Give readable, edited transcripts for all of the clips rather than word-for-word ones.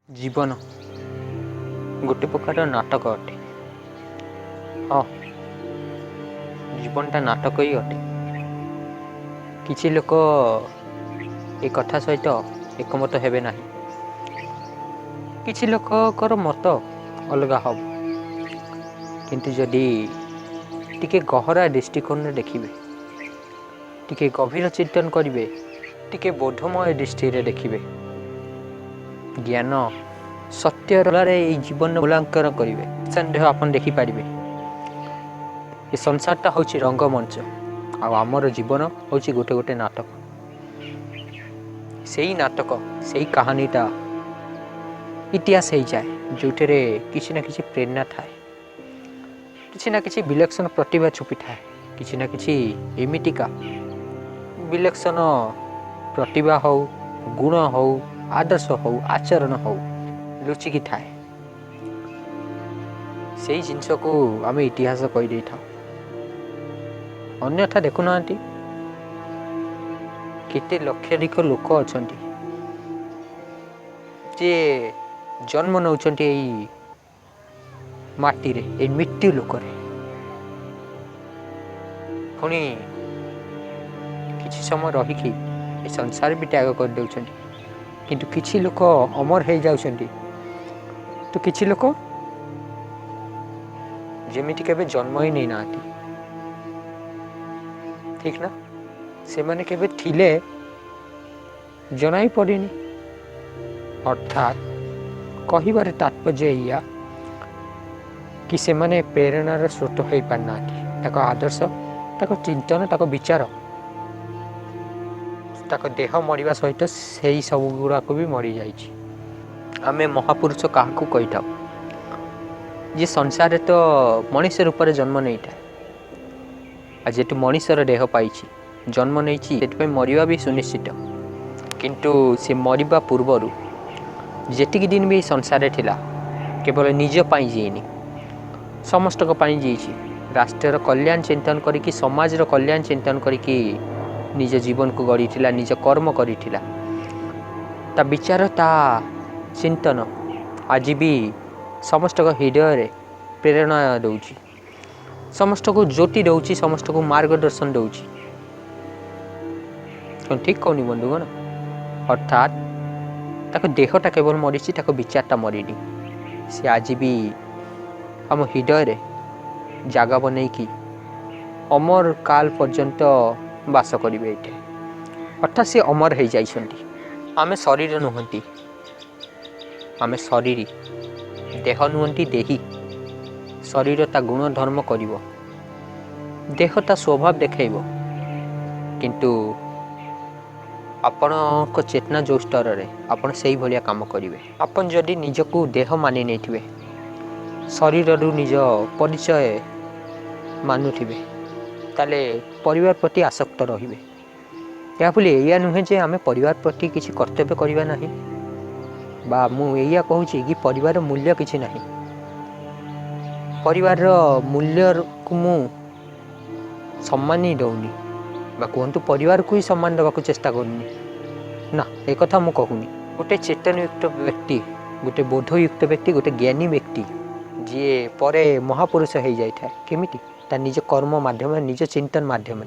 जीवन गोटे प्रकार नाटक अटे। हाँ, जीवनटा नाटक ही अटे। किछि लोक ए कथा सहित एकमत हेबे नाही, किछि लोककर मत अलगा हब, किंतु जदि टिके गहरा दृष्टिकोण देखिबे, टिके गभीर चिंतन करिवे, टिके बोधमय दृष्टि रे देखिबे, ज्ञान सत्य जीवन मूल्यांकन करेंगे संदेह आपन देखिपारे। ये संसारटा हूँ रंगमंच आमर जीवन हूँ गोटे गोटे नाटक। से नाटक से कहानीटा इतिहास हो जाए जो किसी ना किसी प्रेरणा थाए, किसी ना किसी विलक्षण प्रतिभा छुपी थाए, किसी ना किसी एमितिका विलक्षण प्रतिभा हो, गुण हो, आदर्श हो, आचरण हो लुचिकी थाए। से जिनस को आम इतिहास कहीदे था। अन्यथा देखुना केते लक्षाधिक लोक अच्छा जे जन्म नौ माटी रे मृत्यु लोक पुणी किसी समय रहीकि संसार भी त्याग कर दे, किंतु किछि लोक अमर हो जाउछंती, तो किछि लोक जेमिति केबे जन्म ही नहीं नाती। ठीक ना, से माने केबे थिले जनाई पड़ेनी। अर्थात कहिबार तात्पर्य या कि से माने प्रेरणार स्रोत हो पारना, ताको आदर्श, ताको चिंतन, ताको विचार, ताको देह मरिबा सहित से सब गुड़ाक भी मरी जाइछि। आमे महापुरुष क्या कही था जे संसार तो मनुष्य रूप में जन्म नहीं था, आज जेतु मनुष्यर देह पाई जन्म नहीं मरिबा भी सुनिश्चित, किंतु से मरिबा पूर्वर जेतिक दिन भी संसार थिला केवल निज पाई जीनी, समस्त जी, राष्ट्र कल्याण चिंतन करिकी, समाजर कल्याण चिंतन करिकी निज जीवन को गढ़ी, निज कर्म करिथिला। ता विचार, ता चिंतन आज भी समस्त हृदय प्रेरणा दौची, समस्त को ज्योति दौची, समस्त को मार्गदर्शन दौची। ठीक कहनी बंधुगण? अर्थात ताको देहटा केवल मरी, ताको विचारटा मरीनी। से आज भी आम हृदय जागा बन कि अमर काल पर्यंत बास करेंगे। अर्थात से अमर हो जाइछंती। आमे शरीर नुहंती, आमे शरीर, देह नुहंती देही। शरीर ता गुण धर्म करिवो, देह ता स्वभाव देखैबो, किंतु आपण को चेतना जो स्तर रे आपण सही भलिया काम करिवे। आपण जदि निजको देह मानि नैथिबे, शरीर रु निज परिचय मानुथिबे, ताले परिवार प्रति आसक्त रहिबे। या बोले या नुहे जे आमे परिवार प्रति किसी कर्तव्य करिबा नाही, बा मु एया कहूची कि परिवार मूल्य किसी नाही। परिवार मूल्य को मु सम्मान ही दौनी, बा कहतु परिवार को ही सम्मान देवाक चेष्टा करूनी ना, एक कथा मु कहूनी। गोटे चेतनयुक्त व्यक्ति, गोटे बोधयुक्त व्यक्ति, गोटे ज्ञानी व्यक्ति जी परे महापुरुष हो जाए केमिति, ता निज कर्म माध्यम, निज चिंतन माध्यम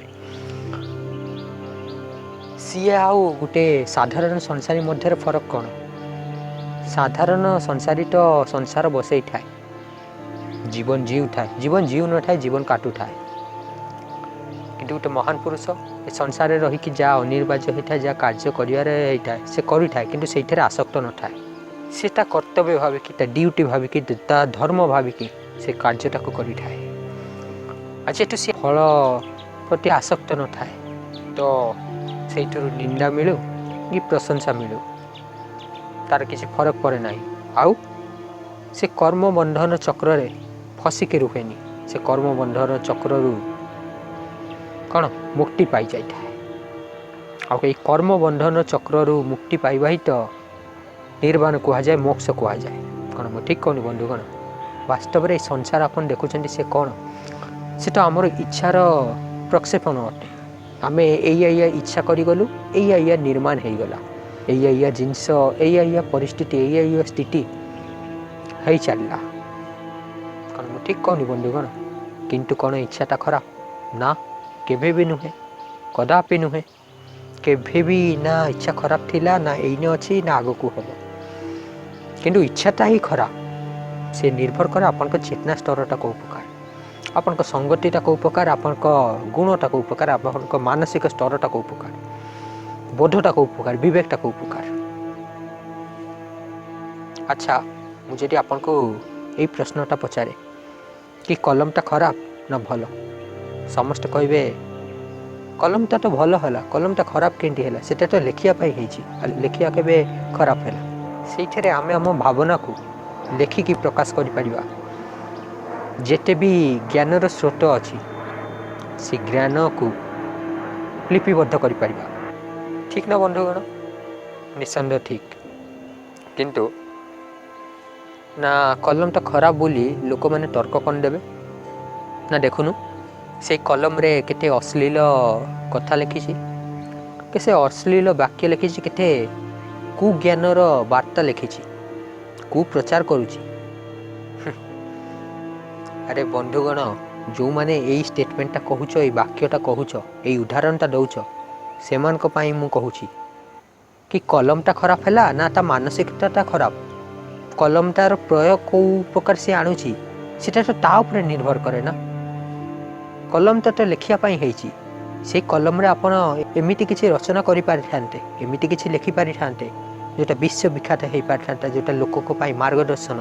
सी आउ गोटे साधारण संसारी मध्य फरक कौन? साधारण संसारी तो संसार बसई थाए, जीवन जीव थाए, जीवन जीव न थाए, जीवन काटू थाए। किंतु गोटे महान पुरुष ए संसार रहीकि जा अनिर्वाज्य होता है, जहाँ कार्य कर से करी थाए, किंतु सेठे आसक्त न थाए। से ता कर्तव्य भाविकी, ता ड्यूटी भाविकी, ता धर्म भाविकी से कार्यटा को करी थाए। आज एटू से फल प्रति आसक्त न थाए, तो से निंदा मिलू कि प्रशंसा मिलू तार किसी फरक पड़े ना। आउ से कर्म बंधन चक्र रे फसिके रुहेनी, से कर्म बंधन चक्र रु कौन मुक्ति पाई जाए। आई कर्म बंधन चक्र रु मुक्ति पाइबा ही तो निर्वाण कहुए, मोक्ष कहुए। कौन मुझे ठीक कहूनी बंधुगण? वास्तव में संसार आपन देखुं से कौन, से तो आमर इच्छार प्रक्षेपण अटे। आमे एया इच्छा करिगलु, एया निर्माण हो गला। ଏଇଆ ଜିନିଷ ଏଇଆ ପରିସ୍ଥିତି ଏଇଆ ସ୍ଥିତି ହେଇ ଚାଲିଲା। କ'ଣ ମୁଁ ଠିକ୍ କହୁନି ବନ୍ଧୁଗଣ? କିନ୍ତୁ କ'ଣ ଇଚ୍ଛାଟା ଖରାପ? ନା, କେବେ ବି ନୁହେଁ, କଦାପି ନୁହେଁ। କେବେ ବି ନା ଇଚ୍ଛା ଖରାପ ଥିଲା, ନା ଏଇନେ ଅଛି, ନା ଆଗକୁ ହେବ। କିନ୍ତୁ ଇଚ୍ଛାଟା ହିଁ ଖରାପ। ସେ ନିର୍ଭର କରେ ଆପଣଙ୍କ ଚେତନା ସ୍ତରଟା କେଉଁ ପ୍ରକାର, ଆପଣଙ୍କ ସଙ୍ଗତିଟା କେଉଁ ପ୍ରକାର, ଆପଣଙ୍କ ଗୁଣଟା କେଉଁ ପ୍ରକାର, ଆପଣଙ୍କ ମାନସିକ ସ୍ତରଟା କେଉଁ ପ୍ରକାର, ବୋଧଟା କେଉଁ ପ୍ରକାର, ବିବେକଟା କେଉଁ ପ୍ରକାର। ଆଚ୍ଛା, ମୁଁ ଯଦି ଆପଣଙ୍କୁ ଏଇ ପ୍ରଶ୍ନଟା ପଚାରେ କି କଲମଟା ଖରାପ ନା ଭଲ, ସମସ୍ତେ କହିବେ କଲମଟା ତ ଭଲ ହେଲା, କଲମଟା ଖରାପ କେମିତି ହେଲା? ସେଟା ତ ଲେଖିବା ପାଇଁ ହେଇଛି, ଲେଖିବା କେବେ ଖରାପ ହେଲା? ସେଇଥିରେ ଆମେ ଆମ ଭାବନାକୁ ଲେଖିକି ପ୍ରକାଶ କରିପାରିବା। ଯେତେ ବି ଜ୍ଞାନର ସ୍ରୋତ ଅଛି ସେ ଜ୍ଞାନକୁ ଲିପିବଦ୍ଧ କରିପାରିବା। ଠିକ୍ ନା ବନ୍ଧୁଗଣ? ନିଃସନ୍ଦେହ ଠିକ୍। କିନ୍ତୁ ନା କଲମଟା ଖରାପ ବୋଲି ଲୋକମାନେ ତର୍କ କ'ଣ ଦେବେ ନା, ଦେଖୁନୁ ସେଇ କଲମରେ କେତେ ଅଶ୍ଳୀଳ କଥା ଲେଖିଛି, ସେ ଅଶ୍ଳୀଳ ବାକ୍ୟ ଲେଖିଛି, କେତେ କୁଜ୍ଞାନର ବାର୍ତ୍ତା ଲେଖିଛି, କୁପ୍ରଚାର କରୁଛି। ଆରେ ବନ୍ଧୁଗଣ, ଯେଉଁମାନେ ଏଇ ଷ୍ଟେଟମେଣ୍ଟଟା କହୁଛ, ଏଇ ବାକ୍ୟଟା କହୁଛ, ଏଇ ଉଦାହରଣଟା ଦେଉଛ, ସେମାନଙ୍କ ପାଇଁ ମୁଁ କହୁଛି କି କଲମଟା ଖରାପ ହେଲା ନା ତା ମାନସିକତାଟା ଖରାପ। କଲମଟାର ପ୍ରୟୋଗ କେଉଁ ପ୍ରକାର ସେ ଆଣୁଛି ସେଟା ତ ତା ଉପରେ ନିର୍ଭର କରେ ନା। କଲମଟା ତ ଲେଖିବା ପାଇଁ ହେଇଛି, ସେଇ କଲମରେ ଆପଣ ଏମିତି କିଛି ରଚନା କରିପାରିଥାନ୍ତେ, ଏମିତି କିଛି ଲେଖିପାରିଥାନ୍ତେ ଯେଉଁଟା ବିଶ୍ୱବିଖ୍ୟାତ ହେଇପାରିଥାନ୍ତା, ଯେଉଁଟା ଲୋକଙ୍କ ପାଇଁ ମାର୍ଗଦର୍ଶନ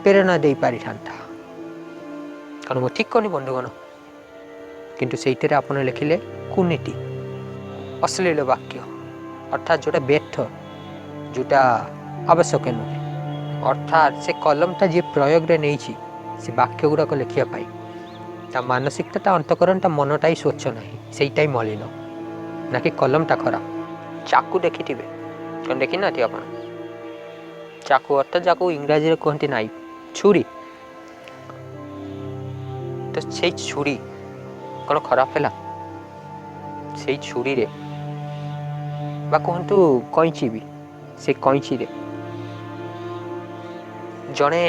ପ୍ରେରଣା ଦେଇପାରିଥାନ୍ତା। କ'ଣ ମୁଁ ଠିକ୍ କନି ବନ୍ଧୁଗଣ? କିନ୍ତୁ ସେଇଥିରେ ଆପଣ ଲେଖିଲେ କୁନୀତି, ଅଶ୍ଳୀଳ ବାକ୍ୟ, ଅର୍ଥାତ୍ ଯେଉଁଟା ବ୍ୟର୍ଥ, ଯେଉଁଟା ଆବଶ୍ୟକ ନୁହେଁ। ଅର୍ଥାତ୍ ସେ କଲମଟା ଯିଏ ପ୍ରୟୋଗରେ ନେଇଛି ସେ ବାକ୍ୟ ଗୁଡ଼ାକ ଲେଖିବା ପାଇଁ, ତା ମାନସିକତା, ତା ଅନ୍ତଃକରଣ, ତା ମନଟା ହିଁ ସ୍ୱଚ୍ଛ ନାହିଁ, ସେଇଟା ହିଁ ମଳିନ, ନାକି କଲମଟା ଖରାପ। ଚାକୁ ଦେଖିଥିବେ, କ'ଣ ଦେଖିନାହାନ୍ତି ଆପଣ? ଚାକୁ ଅର୍ଥାତ୍ ଯାକୁ ଇଂରାଜୀରେ କୁହନ୍ତି ନାଇଫ୍, ଛୁରୀ। ତ ସେଇ ଛୁରୀ କ'ଣ ଖରାପ ହେଲା? ସେଇ ଛୁରୀରେ ବା କୁହନ୍ତୁ କଇଁଚି ବି, ସେ କଇଁଚିରେ ଜଣେ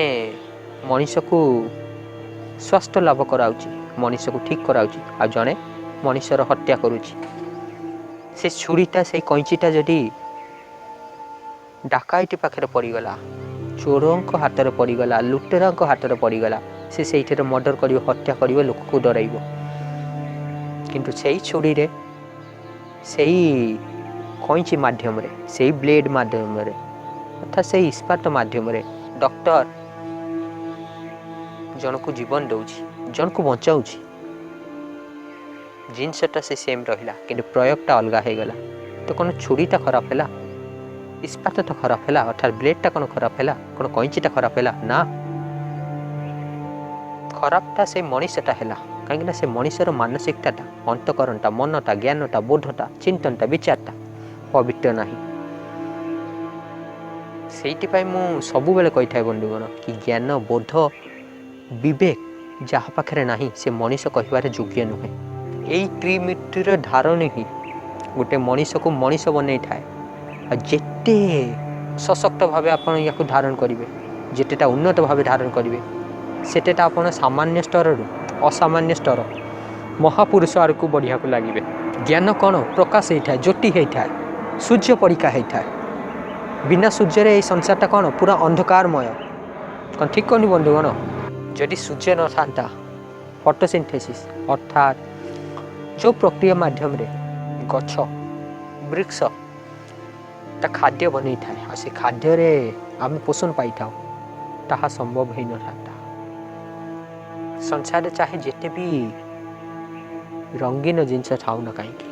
ମଣିଷକୁ ସ୍ୱାସ୍ଥ୍ୟ ଲାଭ କରାଉଛି, ମଣିଷକୁ ଠିକ୍ କରାଉଛି, ଆଉ ଜଣେ ମଣିଷର ହତ୍ୟା କରୁଛି। ସେ ଛୁରୀଟା, ସେଇ କଇଁଚିଟା ଯଦି ଡାକାଇତି ପାଖରେ ପଡ଼ିଗଲା, ଚୋରଙ୍କ ହାତରେ ପଡ଼ିଗଲା, ଲୁଟେରାଙ୍କ ହାତରେ ପଡ଼ିଗଲା, ସେ ସେଇଥିରେ ମର୍ଡ଼ର କରିବ, ହତ୍ୟା କରିବ, ଲୋକକୁ ଡରାଇବ। କିନ୍ତୁ ସେଇ ଛୁରୀରେ, ସେଇ କଇଁଚି ମାଧ୍ୟମରେ, ସେଇ ବ୍ଲେଡ୍ ମାଧ୍ୟମରେ, ଅର୍ଥାତ୍ ସେଇ ଇସ୍ପାତ ମାଧ୍ୟମରେ ଡକ୍ଟର ଜଣକୁ ଜୀବନ ଦେଉଛି, ଜଣକୁ ବଞ୍ଚାଉଛି। ଜିନିଷଟା ସେ ସେମ୍ ରହିଲା, କିନ୍ତୁ ପ୍ରୟୋଗଟା ଅଲଗା ହେଇଗଲା। ତ କ'ଣ ଛୁରୀଟା ଖରାପ ହେଲା? ଇସ୍ପାତଟା ଖରାପ ହେଲା? ଅର୍ଥାତ୍ ବ୍ଲେଡ୍ଟା କ'ଣ ଖରାପ ହେଲା? କ'ଣ କଇଁଚିଟା ଖରାପ ହେଲା? ନା, ଖରାପଟା ସେ ମଣିଷଟା ହେଲା। କାହିଁକିନା ସେ ମଣିଷର ମାନସିକତାଟା, ଅନ୍ତଃକରଣଟା, ମନଟା, ଜ୍ଞାନଟା, ବୋଧଟା, ଚିନ୍ତନଟା, ବିଚାରଟା ପବିତ୍ର ନାହିଁ। ସେଇଥିପାଇଁ ମୁଁ ସବୁବେଳେ କହିଥାଏ ବନ୍ଧୁଗଣ କି ଜ୍ଞାନ, ବୋଧ, ବିବେକ ଯାହା ପାଖରେ ନାହିଁ ସେ ମଣିଷ କହିବାରେ ଯୋଗ୍ୟ ନୁହେଁ। ଏଇ ତ୍ରିମିତିର ଧାରଣୀ ହିଁ ଗୋଟେ ମଣିଷକୁ ମଣିଷ ବନେଇଥାଏ। ଆଉ ଯେତେ ସଶକ୍ତ ଭାବେ ଆପଣ ୟାକୁ ଧାରଣ କରିବେ, ଯେତେଟା ଉନ୍ନତ ଭାବେ ଧାରଣ କରିବେ, ସେତେଟା ଆପଣ ସାମାନ୍ୟ ସ୍ତରରୁ ଅସାମାନ୍ୟ ସ୍ତର, ମହାପୁରୁଷ ଆଡ଼କୁ ବଢ଼ିବାକୁ ଲାଗିବେ। ଜ୍ଞାନ କ'ଣ? ପ୍ରକାଶ ହେଇଥାଏ, ଜ୍ୟୋତି ହେଇଥାଏ, ସୂର୍ଯ୍ୟ ପରୀକ୍ଷା ହେଇଥାଏ। ବିନା ସୂର୍ଯ୍ୟରେ ଏଇ ସଂସାରଟା କ'ଣ? ପୁରା ଅନ୍ଧକାରମୟ। କ'ଣ ଠିକ୍ କହୁନି ବନ୍ଧୁଗଣ? ଯଦି ସୂର୍ଯ୍ୟ ନଥାନ୍ତା, ଫଟୋସିନ୍ଥେସିସ୍ ଅର୍ଥାତ୍ ଯେଉଁ ପ୍ରକ୍ରିୟା ମାଧ୍ୟମରେ ଗଛ, ବୃକ୍ଷ ତା ଖାଦ୍ୟ ବନେଇଥାଏ, ଆଉ ସେ ଖାଦ୍ୟରେ ଆମେ ପୋଷଣ ପାଇଥାଉ, ତାହା ସମ୍ଭବ ହେଇନଥାନ୍ତା। ସଂସାରରେ ଚାहे ଯେତେ ବି ରଙ୍ଗୀନ ଜିନିଷ ଥାଉ ନା କାହିଁକି,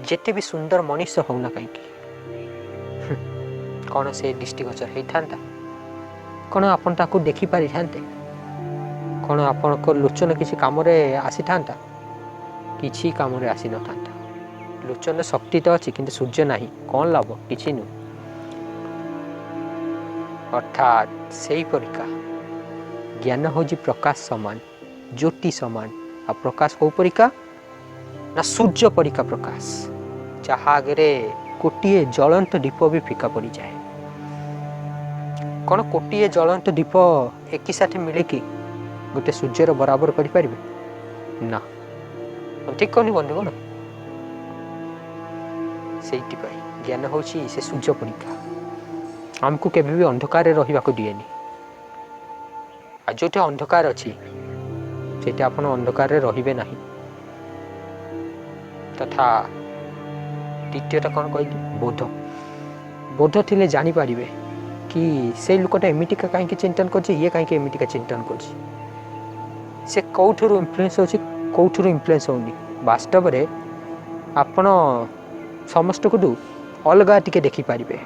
ଯେତେ ବି ସୁନ୍ଦର ମଣିଷ ହଉନା କାହିଁକି, କ'ଣ ସେ ଦୃଷ୍ଟିଗୋଚର ହେଇଥାନ୍ତା? କ'ଣ ଆପଣ ତାକୁ ଦେଖିପାରିଥାନ୍ତେ? କ'ଣ ଆପଣଙ୍କ ଲୋଚନ କିଛି କାମରେ ଆସିଥାନ୍ତା? କିଛି କାମରେ ଆସିନଥାନ୍ତା। ଲୋଚନ ଶକ୍ତି ତ ଅଛି କିନ୍ତୁ ସୂର୍ଯ୍ୟ ନାହିଁ, କ'ଣ ଲାଭ? କିଛି ନୁହେଁ। ଅର୍ଥାତ୍ ସେଇ ପରୀକ୍ଷା ଜ୍ଞାନ ହେଉଛି ପ୍ରକାଶ ସମାନ, ଜ୍ୟୋତି ସମାନ। ଆଉ ପ୍ରକାଶ କେଉଁ ପରୀକ୍ଷା? ନା ସୂର୍ଯ୍ୟ ପରୀକ୍ଷା ପ୍ରକାଶ, ଯାହା ଆଗରେ ଗୋଟିଏ ଜ୍ୱଳନ୍ତ ଦୀପ ବି ଫିକା ପଡ଼ିଯାଏ। କ'ଣ ଗୋଟିଏ ଜ୍ୱଳନ୍ତ ଦୀପ ଏକି ସାଥେ ମିଳିକି ଗୋଟେ ସୂର୍ଯ୍ୟର ବରାବର କରିପାରିବେ ନା। ଠିକ୍ କହୁନି ବନ୍ଧୁଗଣ? ସେଇଥିପାଇଁ ଜ୍ଞାନ ହେଉଛି ସେ ସୂର୍ଯ୍ୟ ପରୀକ୍ଷା। ଆମକୁ କେବେ ବି ଅନ୍ଧକାରରେ ରହିବାକୁ ଦିଏନି। ଆଉ ଯେଉଁଠି ଅନ୍ଧକାର ଅଛି ସେଇଠି ଆପଣ ଅନ୍ଧକାରରେ ରହିବେ ନାହିଁ। ତଥା ଦ୍ୱିତୀୟଟା କ'ଣ କହିଲି? ବୋଧ ଥିଲେ ଜାଣିପାରିବେ କି ସେଇ ଲୋକଟା ଏମିତିକା କାହିଁକି ଚିନ୍ତନ କରୁଛି, ଇଏ କାହିଁକି ଏମିତିକା ଚିନ୍ତନ କରୁଛି। ସେ କେଉଁଠାରୁ ଇନଫ୍ଲୁଏନ୍ସ ହେଉଛି, କେଉଁଠାରୁ ଇନଫ୍ଲୁଏନ୍ସ ହେଉନି। ବାସ୍ତବରେ ଆପଣ ସମସ୍ତଙ୍କଠୁ ଅଲଗା ଟିକେ ଦେଖିପାରିବେ।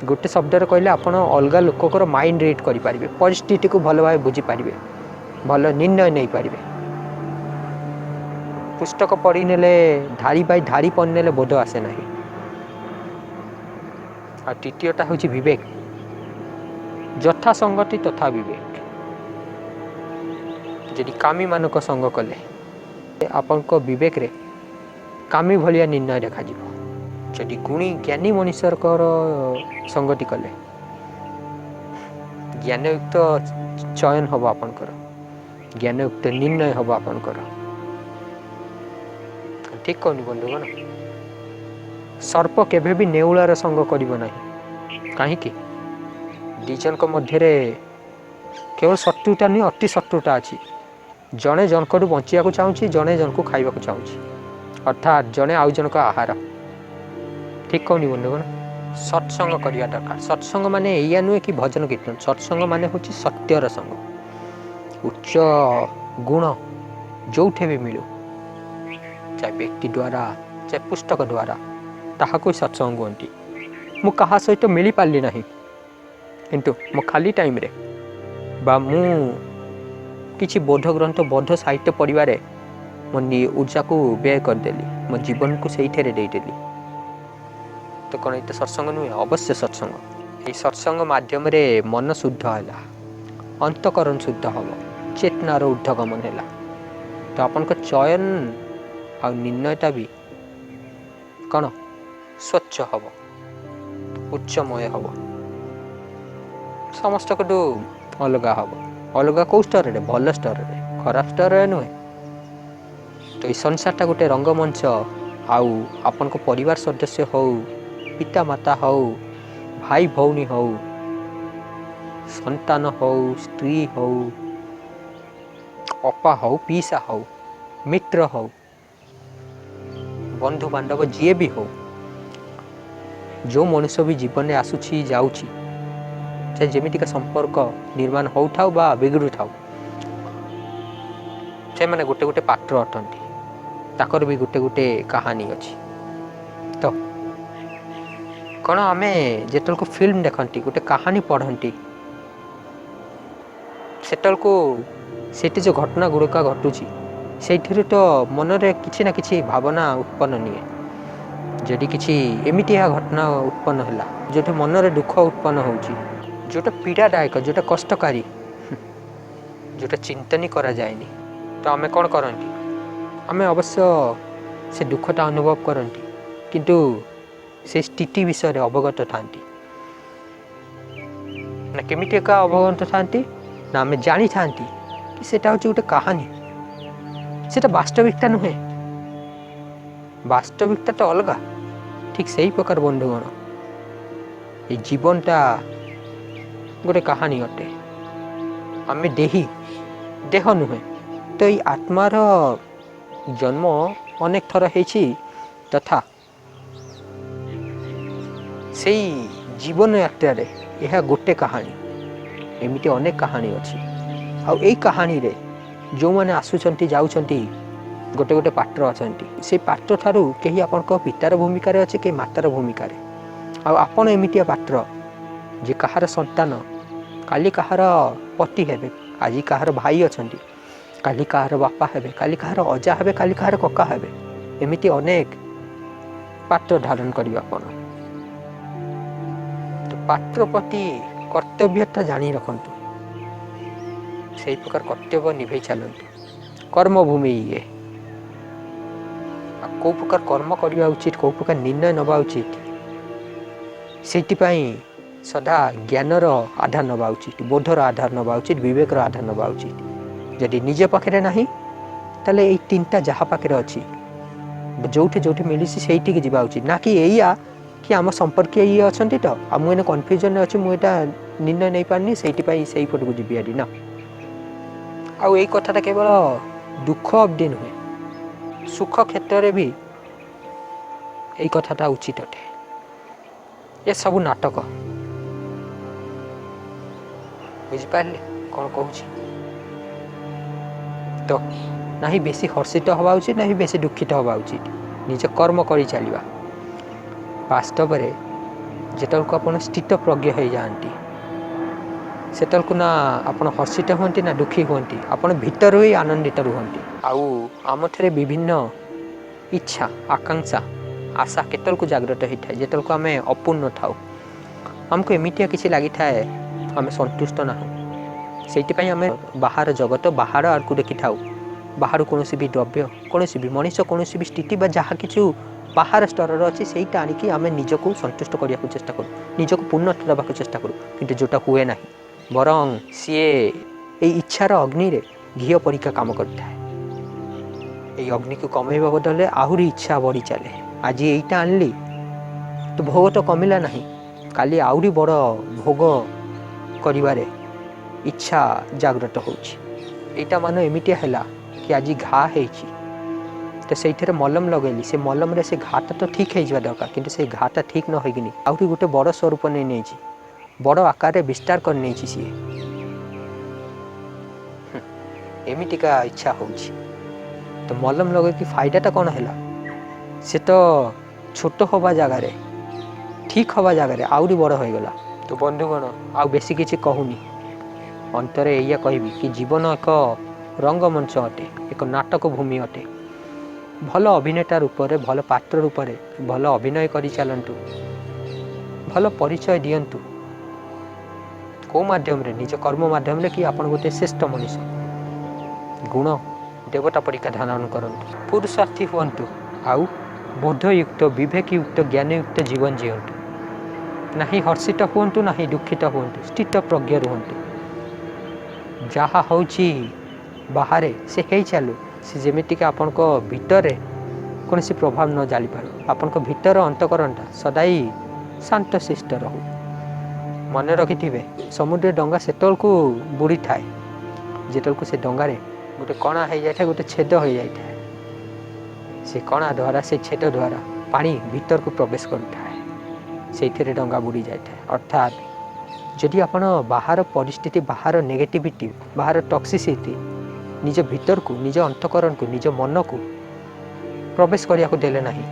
ଗୋଟେ ଶବ୍ଦରେ କହିଲେ ଆପଣ ଅଲଗା ଲୋକଙ୍କର ମାଇଣ୍ଡ ରିଡ୍ କରିପାରିବେ, ପରିସ୍ଥିତିକୁ ଭଲ ଭାବେ ବୁଝିପାରିବେ, ଭଲ ନିର୍ଣ୍ଣୟ ନେଇପାରିବେ। ପୁସ୍ତକ ପଢ଼ି ନେଲେ, ଧାଡ଼ି ବାଇ ଧାଡ଼ି ପଢ଼ି ନେଲେ ବୋଧ ଆସେ ନାହିଁ। ଆଉ ତୃତୀୟଟା ହେଉଛି ବିବେକ। ଯଥା ସଙ୍ଗତି ତଥା ବିବେକ। ଯଦି କାମୀମାନଙ୍କ ସଙ୍ଗ କଲେ ଆପଣଙ୍କ ବିବେକରେ କାମୀ ଭଳିଆ ନିର୍ଣ୍ଣୟ ଦେଖାଯିବ। ଯଦି ଗୁଣୀ ଜ୍ଞାନୀ ମଣିଷଙ୍କର ସଙ୍ଗତି କଲେ ଜ୍ଞାନୟୁକ୍ତ ଚୟନ ହେବ ଆପଣଙ୍କର, ଜ୍ଞାନୟୁକ୍ତ ନିର୍ଣ୍ଣୟ ହେବ ଆପଣଙ୍କର। ଠିକ୍ କହୁନି ବନ୍ଧୁଗଣ? ସର୍ପ କେବେ ବି ନେଉଳର ସଙ୍ଗ କରିବ ନାହିଁ। କାହିଁକି? ଦୁଇ ଜଣଙ୍କ ମଧ୍ୟରେ କେବଳ ଶତ୍ରୁତା ନୁହେଁ, ଅତି ଶତ୍ରୁତା ଅଛି। ଜଣେ ଜଣଙ୍କଠୁ ବଞ୍ଚିବାକୁ ଚାହୁଁଛି, ଜଣେ ଜଣକୁ ଖାଇବାକୁ ଚାହୁଁଛି, ଅର୍ଥାତ୍ ଜଣେ ଆଉ ଜଣଙ୍କ ଆହାର। ଠିକ୍ କହୁନି ବନ୍ଧୁଗଣ? ସତ୍ସଙ୍ଗ କରିବା ଦରକାର। ସତ୍ସଙ୍ଗ ମାନେ ଏଇଆ ନୁହେଁ କି ଭଜନ କୀର୍ତ୍ତନ। ସତ୍ସଙ୍ଗ ମାନେ ହେଉଛି ସତ୍ୟର ସଙ୍ଗ। ଉଚ୍ଚ ଗୁଣ ଯେଉଁଠି ବି ମିଳୁ, ଚାहे ବ୍ୟକ୍ତି ଦ୍ୱାରା, ଚାहे ପୁସ୍ତକ ଦ୍ୱାରା, ତାହାକୁ ସତ୍ସଙ୍ଗ କୁହନ୍ତି। ମୁଁ କାହା ସହିତ ମିଳିପାରିଲି ନାହିଁ, କିନ୍ତୁ ମୋ ଖାଲି ଟାଇମ୍ରେ ବା ମୁଁ କିଛି ବୋଧ ଗ୍ରନ୍ଥ, ବୋଧ ସାହିତ୍ୟ ପଢ଼ିବାରେ ମୋ ଉର୍ଜାକୁ ବ୍ୟୟ କରିଦେଲି, ମୋ ଜୀବନକୁ ସେଇଥିରେ ଦେଇଦେଲି। ତ କ'ଣ ଏଇଟା ସତ୍ସଙ୍ଗ ନୁହେଁ? ଅବଶ୍ୟ ସତ୍ସଙ୍ଗ। এই ସତ୍ସଙ୍ଗ ମାଧ୍ୟମରେ ମନ ଶୁଦ୍ଧ ହେଲା, ଅନ୍ତଃକରଣ ଶୁଦ୍ଧ ହେବ, ଚେତନାର ଊର୍ଦ୍ଧ୍ୱଗମନ ହେଲା। ତ ଆପଣଙ୍କ ଚୟନ ଆଉ ନିର୍ଣ୍ଣୟଟା ବି କ'ଣ ସ୍ୱଚ୍ଛ ହେବ, ଉଚ୍ଚମୟ ହେବ, ସମସ୍ତଙ୍କଠୁ ଅଲଗା ହେବ। ଅଲଗା କେଉଁ ସ୍ତରରେ? ଭଲ ସ୍ତରରେ, ଖରାପ ସ୍ତରରେ ନୁହେଁ। ତ ଏଇ ସଂସାରଟା ଗୋଟେ ରଙ୍ଗମଞ୍ଚ। ଆଉ ଆପଣଙ୍କ ପରିବାର ସଦସ୍ୟ ହେଉ, ପିତାମାତା ହେଉ, ଭାଇ ଭଉଣୀ ହେଉ, ସନ୍ତାନ ହେଉ, ସ୍ତ୍ରୀ ହେଉ, ଅପା ହେଉ, ପିଇସା ହେଉ, ମିତ୍ର ହେଉ, ବନ୍ଧୁବାନ୍ଧବ ଯିଏ ବି ହେଉ, ଯେଉଁ ମଣିଷ ବି ଜୀବନରେ ଆସୁଛି ଯାଉଛି, ସେ ଯେମିତିକା ସମ୍ପର୍କ ନିର୍ମାଣ ହେଉଥାଉ ବା ବିଗଡ଼ୁଥାଉ, ସେମାନେ ଗୋଟେ ଗୋଟେ ପାତ୍ର ଅଟନ୍ତି। ତାଙ୍କର ବି ଗୋଟେ ଗୋଟେ କାହାଣୀ ଅଛି। ତ କ'ଣ ଆମେ ଯେତେବେଳକୁ ଫିଲ୍ମ ଦେଖନ୍ତି, ଗୋଟେ କାହାଣୀ ପଢ଼ନ୍ତି, ସେତେବେଳକୁ ସେଠି ଯେଉଁ ଘଟଣା ଗୁଡ଼ିକ ଘଟୁଛି, ସେଇଥିରୁ ତ ମନରେ କିଛି ନା କିଛି ଭାବନା ଉତ୍ପନ୍ନ ନିଏ। ଯଦି କିଛି ଏମିତିଆ ଘଟଣା ଉତ୍ପନ୍ନ ହେଲା ଯେଉଁଠି ମନରେ ଦୁଃଖ ଉତ୍ପନ୍ନ ହେଉଛି, ଯେଉଁଟା ପୀଡ଼ାଦାୟକ, ଯେଉଁଟା କଷ୍ଟକାରୀ, ଯେଉଁଟା ଚିନ୍ତନ କରାଯାଏନି, ତ ଆମେ କ'ଣ କରନ୍ତି? ଆମେ ଅବଶ୍ୟ ସେ ଦୁଃଖଟା ଅନୁଭବ କରନ୍ତି, କିନ୍ତୁ ସେ ସ୍ଥିତି ବିଷୟରେ ଅବଗତ ଥାନ୍ତି ନା। କେମିତି ଏକା ଅବଗତ ଥାନ୍ତି ନା, ଆମେ ଜାଣିଥାନ୍ତି କି ସେଟା ହେଉଛି ଗୋଟେ କାହାଣୀ, ସେଟା ବାସ୍ତବିକତା ନୁହେଁ। ବାସ୍ତବିକତା ତ ଅଲଗା। ଠିକ୍ ସେଇ ପ୍ରକାର ବନ୍ଧୁଗଣ, ଏଇ ଜୀବନଟା ଗୋଟେ କାହାଣୀ ଅଟେ। ଆମେ ଦେହ ନୁହେଁ। ତ ଏଇ ଆତ୍ମାର ଜନ୍ମ ଅନେକ ଥର ହେଇଛି, ତଥା ସେଇ ଜୀବନ ଯାତ୍ରାରେ ଏହା ଗୋଟେ କାହାଣୀ। ଏମିତି ଅନେକ କାହାଣୀ ଅଛି। ଆଉ ଏଇ କାହାଣୀରେ ଯେଉଁମାନେ ଆସୁଛନ୍ତି ଯାଉଛନ୍ତି, ଗୋଟେ ଗୋଟେ ପାତ୍ର ଅଛନ୍ତି। ସେଇ ପାତ୍ର ଠାରୁ କେହି ଆପଣଙ୍କ ପିତାର ଭୂମିକାରେ ଅଛି, କେହି ମାତାର ଭୂମିକାରେ। ଆଉ ଆପଣ ଏମିତିଆ ପାତ୍ର ଯେ କାହାର ସନ୍ତାନ, କାଲି କାହାର ପତି ହେବେ, ଆଜି କାହାର ଭାଇ ଅଛନ୍ତି, କାଲି କାହାର ବାପା ହେବେ, କାଲି କାହାର ଅଜା ହେବେ, କାଲି କାହାର କକା ହେବେ। ଏମିତି ଅନେକ ପାତ୍ର ଧାରଣ କରିବେ ଆପଣ। ପାତ୍ର ପ୍ରତି କର୍ତ୍ତବ୍ୟତା ଜାଣି ରଖନ୍ତୁ, ସେହି ପ୍ରକାର କର୍ତ୍ତବ୍ୟ ନିଭେଇ ଚାଲନ୍ତୁ। କର୍ମଭୂମି ଇଏ। କେଉଁ ପ୍ରକାର କର୍ମ କରିବା ଉଚିତ, କେଉଁ ପ୍ରକାର ନିର୍ଣ୍ଣୟ ନେବା ଉଚିତ, ସେଇଥିପାଇଁ ସଦା ଜ୍ଞାନର ଆଧାର ନେବା ଉଚିତ, ବୋଧର ଆଧାର ନେବା ଉଚିତ, ବିବେକର ଆଧାର ନେବା ଉଚିତ। ଯଦି ନିଜ ପାଖରେ ନାହିଁ ତାହେଲେ ଏଇ ତିନିଟା ଯାହା ପାଖରେ ଅଛି, ଯେଉଁଠି ଯେଉଁଠି ମିଳିଛି ସେଇଠିକି ଯିବା ଉଚିତ। ନା କି ଏଇଆ କି ଆମ ସମ୍ପର୍କୀୟ ଇଏ ଅଛନ୍ତି ତ, ଆଉ ମୁଁ ଏଇନେ କନଫ୍ୟୁଜନରେ ଅଛି, ମୁଁ ଏଇଟା ନିର୍ଣ୍ଣୟ ନେଇପାରୁନି, ସେଇଥିପାଇଁ ସେଇପଟକୁ ଯିବି ଆରି ନା। ଆଉ ଏଇ କଥାଟା କେବଳ ଦୁଃଖ ଅବଧି ନୁହେଁ, ସୁଖ କ୍ଷେତ୍ରରେ ବି ଏଇ କଥାଟା ଉଚିତ ଅଟେ। ଏସବୁ ନାଟକ। ବୁଝିପାରିଲେ କ'ଣ କହୁଛି? ତ ନାହିଁ ବେଶୀ ହର୍ଷିତ ହେବା ଉଚିତ, ନାହିଁ ବେଶୀ ଦୁଃଖିତ ହେବା ଉଚିତ। ନିଜ କର୍ମ କରି ଚାଲିବା। ବାସ୍ତବରେ ଯେତେବେଳକୁ ଆପଣ ସ୍ଥିତ ପ୍ରଜ୍ଞ ହୋଇଯାଆନ୍ତି, ସେତେବେଳକୁ ନା ଆପଣ ହର୍ଷିତ ହୁଅନ୍ତି ନା ଦୁଃଖୀ ହୁଅନ୍ତି, ଆପଣ ଭିତରୁ ହିଁ ଆନନ୍ଦିତ ରୁହନ୍ତି। ଆଉ ଆମଠାରେ ବିଭିନ୍ନ ଇଚ୍ଛା, ଆକାଂକ୍ଷା, ଆଶା କେତେବେଳକୁ ଜାଗ୍ରତ ହୋଇଥାଏ, ଯେତେବେଳକୁ ଆମେ ଅପୂର୍ଣ୍ଣ ଥାଉ। ଆମକୁ ଏମିତିଆ କିଛି ଲାଗିଥାଏ ଆମେ ସନ୍ତୁଷ୍ଟ ନାହୁଁ। ସେଇଥିପାଇଁ ଆମେ ବାହାର ଜଗତ, ବାହାର ଆଡ଼କୁ ଦେଖିଥାଉ। ବାହାରୁ କୌଣସି ବି ଦ୍ରବ୍ୟ, କୌଣସି ବି ମଣିଷ, କୌଣସି ବି ସ୍ଥିତି ବା ଯାହା କିଛି ବାହାର ସ୍ତରର ଅଛି ସେଇଟା ଆଣିକି ଆମେ ନିଜକୁ ସନ୍ତୁଷ୍ଟ କରିବାକୁ ଚେଷ୍ଟା କରୁ, ନିଜକୁ ପୂର୍ଣ୍ଣତା ଦେବାକୁ ଚେଷ୍ଟା କରୁ, କିନ୍ତୁ ଯେଉଁଟା ହୁଏ ନାହିଁ। ବରଂ ସିଏ ଏଇ ଇଚ୍ଛାର ଅଗ୍ନିରେ ଘିଅ ପରୀକ୍ଷା କାମ କରିଥାଏ। ଏଇ ଅଗ୍ନିକୁ କମେଇବା ବଦଳରେ ଆହୁରି ଇଚ୍ଛା ବଢ଼ି ଚାଲେ। ଆଜି ଏଇଟା ଆଣିଲି ତ ଭୋଗ ତ କମିଲା ନାହିଁ, କାଲି ଆହୁରି ବଡ଼ ଭୋଗ କରିବାରେ ଇଚ୍ଛା ଜାଗ୍ରତ ହେଉଛି। ଏଇଟା ମାନେ ଏମିତିଆ ହେଲା କି ଆଜି ଘା ହେଇଛି ତ ସେଇଥିରେ ମଲମ ଲଗେଇଲି, ସେ ମଲମରେ ସେ ଘାଟା ତ ଠିକ୍ ହେଇଯିବା ଦରକାର, କିନ୍ତୁ ସେ ଘାଟା ଠିକ୍ ନ ହେଇକିନି ଆହୁରି ଗୋଟେ ବଡ଼ ସ୍ୱରୂପ ନେଇଛି, ବଡ଼ ଆକାରରେ ବିସ୍ତାର କରି ନେଇଛି ସିଏ। ଏମିତିକା ଇଚ୍ଛା ହେଉଛି। ତ ମଲମ ଲଗେଇକି ଫାଇଦାଟା କ'ଣ ହେଲା? ସେ ତ ଛୋଟ ହେବା ଜାଗାରେ, ଠିକ୍ ହେବା ଜାଗାରେ ଆହୁରି ବଡ଼ ହୋଇଗଲା। ତ ବନ୍ଧୁଗଣ, ଆଉ ବେଶୀ କିଛି କହୁନି, ଅନ୍ତରେ ଏଇଆ କହିବି କି ଜୀବନ ଏକ ରଙ୍ଗମଞ୍ଚ ଅଟେ, ଏକ ନାଟକ ଭୂମି ଅଟେ। ଭଲ ଅଭିନେତା ରୂପରେ, ଭଲ ପାତ୍ର ରୂପରେ ଭଲ ଅଭିନୟ କରିଚାଲନ୍ତୁ, ଭଲ ପରିଚୟ ଦିଅନ୍ତୁ। କେଉଁ ମାଧ୍ୟମରେ? ନିଜ କର୍ମ ମାଧ୍ୟମରେ କି ଆପଣ ଗୋଟେ ଶ୍ରେଷ୍ଠ ମଣିଷ, ଗୁଣ ଦେବତା ପରୀକ୍ଷା ଧାରଣ କରନ୍ତୁ, ପୁରୁଷାର୍ଥୀ ହୁଅନ୍ତୁ, ଆଉ ବୋଧୟୁକ୍ତ, ବିବେକୟୁକ୍ତ, ଜ୍ଞାନୟୁକ୍ତ ଜୀବନ ଜିଅନ୍ତୁ। ନାହିଁ ହର୍ଷିତ ହୁଅନ୍ତୁ, ନାହିଁ ଦୁଃଖିତ ହୁଅନ୍ତୁ, ସ୍ଥିତ ପ୍ରଜ୍ଞ ରୁହନ୍ତୁ। ଯାହା ହେଉଛି ବାହାରେ ସେ ହେଇ ଚାଲୁ, ସେ ଯେମିତିକି ଆପଣଙ୍କ ଭିତରେ କୌଣସି ପ୍ରଭାବ ନ ଜାଳିପାରୁ, ଆପଣଙ୍କ ଭିତର ଅନ୍ତଃକରଣଟା ସଦାଇ ଶାନ୍ତ ଶିଷ୍ଟ ରହୁ। ମନେ ରଖିଥିବେ, ସମୁଦ୍ର ଡଙ୍ଗା ସେତେବେଳକୁ ବୁଡ଼ିଥାଏ ଯେତେବେଳକୁ ସେ ଡଙ୍ଗାରେ ଗୋଟେ କଣା ହେଇଯାଇଥାଏ, ଗୋଟେ ଛେଦ ହୋଇଯାଇଥାଏ। ସେ କଣା ଦ୍ୱାରା, ସେ ଛେଦ ଦ୍ୱାରା ପାଣି ଭିତରକୁ ପ୍ରବେଶ କରୁଥାଏ, ସେଇଥିରେ ଡଙ୍ଗା ବୁଡ଼ି ଯାଇଥାଏ। ଅର୍ଥାତ୍ ଯଦି ଆପଣ ବାହାର ପରିସ୍ଥିତି, ବାହାର ନେଗେଟିଭିଟି, ବାହାର ଟକ୍ସିସିଟି ନିଜ ଭିତରକୁ, ନିଜ ଅନ୍ତଃକରଣକୁ, ନିଜ ମନକୁ ପ୍ରବେଶ କରିବାକୁ ଦେଲେ ନାହିଁ,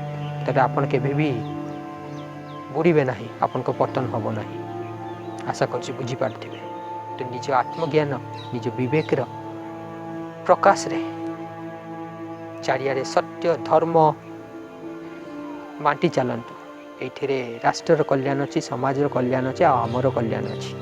ତେବେ ଆପଣ କେବେ ବି ବୁଡ଼ିବେ ନାହିଁ, ଆପଣଙ୍କ ପତନ ହେବ ନାହିଁ। ଆଶା କରୁଛି ବୁଝିପାରୁଥିବେ। ତ ନିଜ ଆତ୍ମଜ୍ଞାନ, ନିଜ ବିବେକର ପ୍ରକାଶରେ ଚାରିଆଡ଼େ ସତ୍ୟ, ଧର୍ମ ବାଣ୍ଟି ଚାଲନ୍ତୁ। ଏଇଥିରେ ରାଷ୍ଟ୍ରର କଲ୍ୟାଣ ଅଛି, ସମାଜର କଲ୍ୟାଣ ଅଛି, ଆଉ ଆମର କଲ୍ୟାଣ ଅଛି।